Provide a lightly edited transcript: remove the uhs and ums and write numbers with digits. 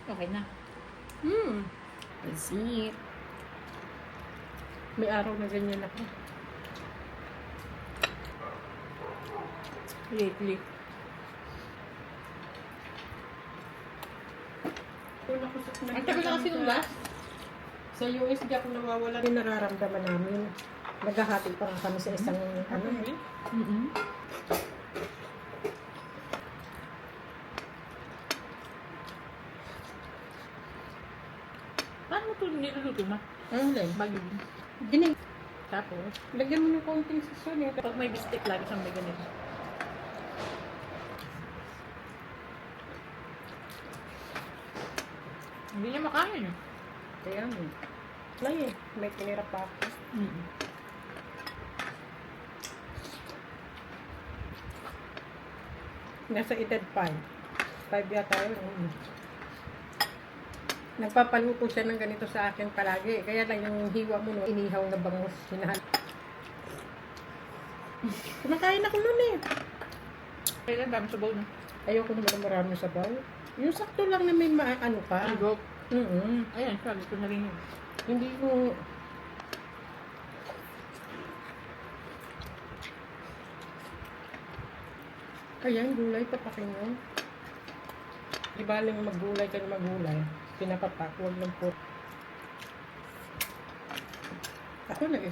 Okay na. Pansit. May araw na ganyan ako. Lately. Ang tagal na kasi nung last. Sa US, di ako nawawala. Yung nararamdaman namin. Naghahati pa nga kami sa isang ano eh. Paano mo ito niluluto na? Ano lang? Bagyo. Ginig. Tapos, Lagyan mo ng konting sasyon eh. pag may bistik lagi siyang may ganito. Hindi niya makain eh. Kaya mo. Nay eh. May tinira pa ako. Nasa edad 5. 5 yata yun. Nagpapaluto siya ng ganito sa akin palagi. Kaya lang yung hiwa mo, no, inihaw na bangus. Hinahal. Kumakain ako nun eh. Kailan dami sa bowl na? Ayoko naman ng marami sabaw. Yung sakto lang na may ano pa. Algo. Mm-mm. Ayan, sabi ko na rin yun. Hindi ko... Ayan, gulay, tapakin mo. Di ba lang maggulay ka na maggulay? Pinapapak, huwag lang po. Ako nag